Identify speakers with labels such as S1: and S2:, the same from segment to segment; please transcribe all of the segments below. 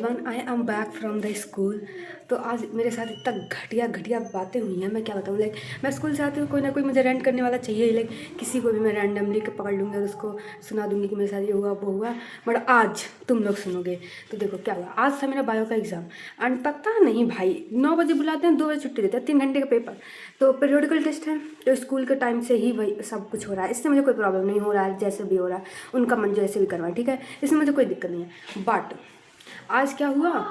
S1: Everyone, I am back from the school. तो आज मेरे साथ इतना घटिया घटिया बातें हुई हैं, मैं क्या बताऊँ। लाइक मैं स्कूल से आती हूँ, कोई ना कोई मुझे रेंट करने वाला चाहिए। लाइक किसी को भी मैं रैंडमली पकड़ लूँगी और उसको सुना दूँगी कि मेरे साथ ये हुआ वो हुआ। बट आज तुम लोग सुनोगे। तो देखो क्या हुआ। आज था मेरा बायो का एग्ज़ाम एंड पता नहीं भाई 9 बजे बुलाते हैं, 2 बजे छुट्टी देते हैं, 3 घंटे का पेपर। तो पीरियोडिकल टेस्ट है, तो स्कूल के टाइम से ही वही सब कुछ हो रहा है। इससे मुझे कोई प्रॉब्लम नहीं हो रहा है, जैसे भी हो रहा है उनका मन जैसे भी करवाए, ठीक है, इसमें मुझे कोई दिक्कत नहीं है। बट आज क्या हुआ,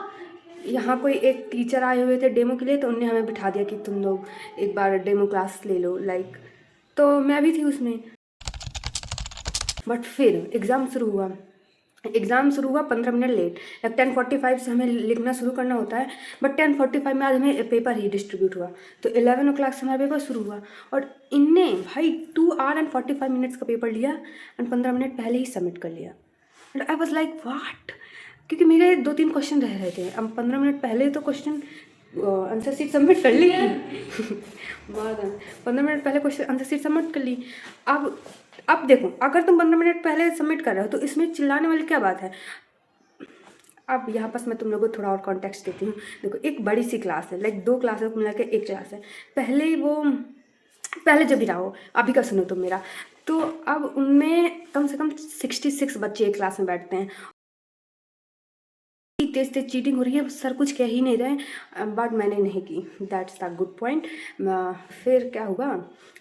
S1: यहाँ कोई एक टीचर आए हुए थे डेमो के लिए, तो उनने हमें बिठा दिया कि तुम लोग एक बार डेमो क्लास ले लो। लाइक तो मैं भी थी उसमें। बट फिर एग्ज़ाम शुरू हुआ 15 मिनट लेट। लाइक 10:45 से हमें लिखना शुरू करना होता है, बट 10:45 में आज हमें पेपर ही डिस्ट्रीब्यूट हुआ। तो 11 o'clock से हमारा पेपर शुरू हुआ और इनने भाई 2 hour and 45 minutes का पेपर लिया एंड 15 मिनट पहले ही सबमिट कर लिया। And I was like what, क्योंकि मेरे 2-3 क्वेश्चन रह रहे थे। अब 15 मिनट पहले तो क्वेश्चन आंसर शीट सबमिट कर ली बाद 15 मिनट पहले क्वेश्चन आंसर शीट सबमिट कर ली। अब देखो, अगर तुम 15 मिनट पहले सबमिट कर रहे हो तो इसमें चिल्लाने वाली क्या बात है। अब यहाँ पर मैं तुम लोगों को थोड़ा और कॉन्टेक्स्ट देती हूँ। देखो, एक बड़ी सी क्लास है, लाइक 2 क्लास मिला के एक क्लास है। पहले जब भी रहा हो, अभी का सुनो तुम मेरा। तो अब उनमें कम से कम 66 बच्चे एक क्लास में बैठते हैं। तेज तेज चीटिंग हो रही है, सर कुछ कह ही नहीं रहे, बट मैंने नहीं की। That's the good point. फिर क्या हुआ,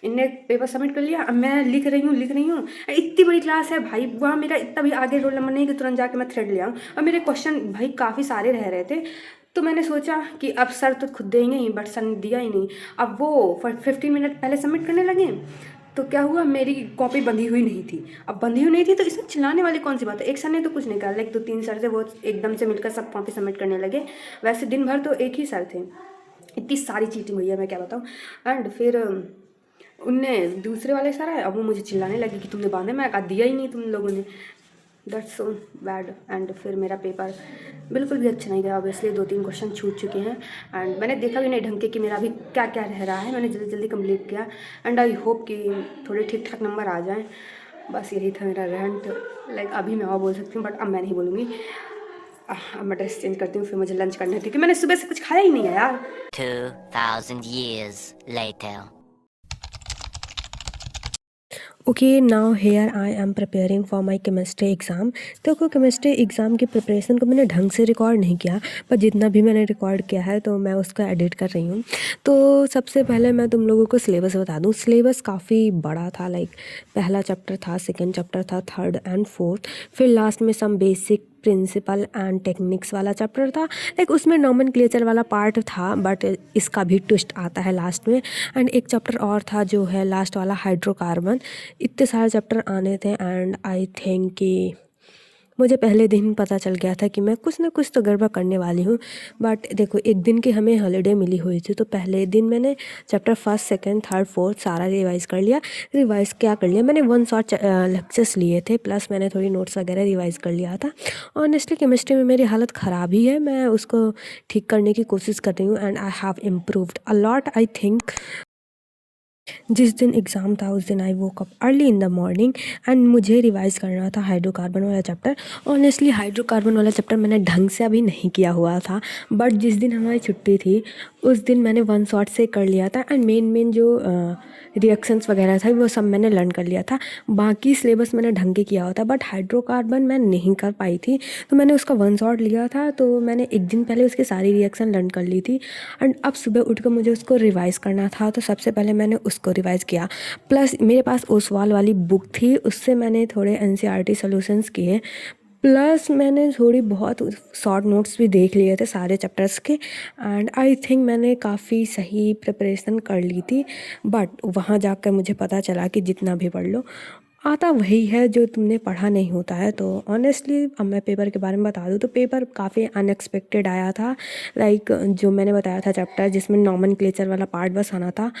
S1: इनने पेपर सबमिट कर लिया। अब मैं लिख रही हूँ। इतनी बड़ी क्लास है भाई, वहाँ मेरा इतना भी आगे रोल नंबर नहीं कि तुरंत जाके मैं थ्रेड ले आऊँ। और मेरे क्वेश्चन भाई काफ़ी सारे रह रहे थे। तो मैंने सोचा कि अब सर तो खुद देंगे ही, बट सर ने दिया ही नहीं। अब वो 15 मिनट पहले सबमिट करने लगे। तो क्या हुआ, मेरी कॉपी बंधी हुई नहीं थी। अब बंधी हुई नहीं थी तो इसमें चिल्लाने वाली कौन सी बात है। एक सर ने तो कुछ नहीं कहा, लाइक 2-3 सर थे, वो एकदम से मिलकर सब कॉपी सबमिट करने लगे। वैसे दिन भर तो एक ही सर थे। इतनी सारी चीटिंग हुई है, मैं क्या बताऊँ। एंड फिर उनने दूसरे वाले सर आए, अब वो मुझे चिल्लाने लगे कि तुमने बांधे, मैं कहा दिया ही नहीं तुम लोगों ने। That's so bad. एंड फिर मेरा पेपर बिल्कुल भी अच्छा नहीं गया। ऑब्वियसली 2-3 क्वेश्चन छूट चुके हैं एंड मैंने देखा भी नहीं ढंग के कि मेरा अभी क्या क्या रह रहा है। मैंने जल्दी जल्दी कंप्लीट किया एंड आई होप कि थोड़े ठीक ठाक नंबर आ जाएं। बस यही था मेरा रेंट। लाइक अभी मैं और बोल सकती हूँ, बट अब मैं नहीं बोलूँगी। अब मैं ड्रेस चेंज करती हूँ, फिर मुझे लंच करना है, क्योंकि मैंने सुबह से कुछ खाया ही नहीं है यार।
S2: 2000 years later.
S3: Okay, now here I am preparing for my chemistry exam। तो केमिस्ट्री एग्ज़ाम की प्रिपरेशन को मैंने ढंग से रिकॉर्ड नहीं किया, पर जितना भी मैंने रिकॉर्ड किया है तो मैं उसको एडिट कर रही हूँ। तो सबसे पहले मैं तुम लोगों को सिलेबस बता दूँ। सिलेबस काफ़ी बड़ा था, लाइक पहला चैप्टर था, सेकंड चैप्टर था, थर्ड एंड फोर्थ, फिर लास्ट में some basic principle and techniques वाला चैप्टर था। लाइक उसमें नॉमेनक्लेचर वाला पार्ट था, बट इसका भी ट्विस्ट आता है लास्ट में। एंड एक चैप्टर और था जो है लास्ट वाला, हाइड्रोकार्बन। इतने सारे चैप्टर आने थे एंड आई थिंक कि मुझे पहले दिन पता चल गया था कि मैं कुछ ना कुछ तो गड़बड़ करने वाली हूँ। बट देखो, एक दिन की हमें हॉलीडे मिली हुई थी, तो पहले दिन मैंने chapter first, second, third, fourth सारा रिवाइज़ कर लिया। मैंने 1 शॉट लेक्चर्स लिए थे, प्लस मैंने थोड़ी नोट्स वगैरह रिवाइज़ कर लिया था। ऑनेस्टली केमिस्ट्री में मेरी हालत ख़राब ही है, मैं उसको ठीक करने की कोशिश कर रही हूँ and I have improved a lot I think. जिस दिन एग्ज़ाम था उस दिन I woke up early in the morning and मुझे रिवाइज़ करना था हाइड्रोकार्बन वाला चैप्टर। ऑनेस्टली हाइड्रोकार्बन वाला चैप्टर मैंने ढंग से अभी नहीं किया हुआ था, बट जिस दिन हमारी छुट्टी थी उस दिन मैंने 1 शॉट से कर लिया था एंड मेन जो रिएक्शंस वगैरह था वो सब मैंने लर्न कर लिया था। बाकी सिलेबस मैंने ढंग के किया होता, बट हाइड्रोकार्बन मैं नहीं कर पाई थी, तो मैंने उसका 1 शॉट लिया था। तो मैंने एक दिन पहले उसकी सारी रिएक्शन लर्न कर ली थी एंड अब सुबह उठ कर मुझे उसको रिवाइज़ करना था, तो सबसे पहले मैंने उसको रिवाइज़ किया। प्लस मेरे पास ओसवाल वाली बुक थी, उससे मैंने थोड़े एनसीईआरटी सॉल्यूशंस किए, प्लस मैंने थोड़ी बहुत शॉर्ट नोट्स भी देख लिए थे सारे चैप्टर्स के एंड आई थिंक मैंने काफ़ी सही प्रिपरेशन कर ली थी। बट वहाँ जाकर मुझे पता चला कि जितना भी पढ़ लो आता वही है जो तुमने पढ़ा नहीं होता है। तो ऑनेस्टली अब मैं पेपर के बारे में बता दूँ तो पेपर काफ़ी अनएक्सपेक्टेड आया था। लाइक जो मैंने बताया था चैप्टर जिसमें नॉमेनक्लेचर वाला पार्ट बस आना था,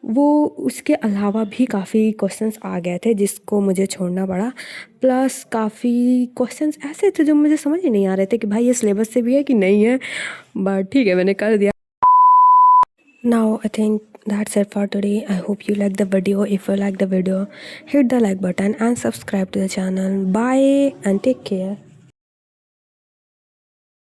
S3: वो उसके अलावा भी काफ़ी क्वेश्चंस आ गए थे जिसको मुझे छोड़ना पड़ा। प्लस काफ़ी क्वेश्चंस ऐसे थे जो मुझे समझ ही नहीं आ रहे थे कि भाई ये सिलेबस से भी है कि नहीं है, बट ठीक है मैंने कर दिया। Now I think that's it for today. I hope you like the video. If you like the video, hit the like button and subscribe to the channel. Bye and take care.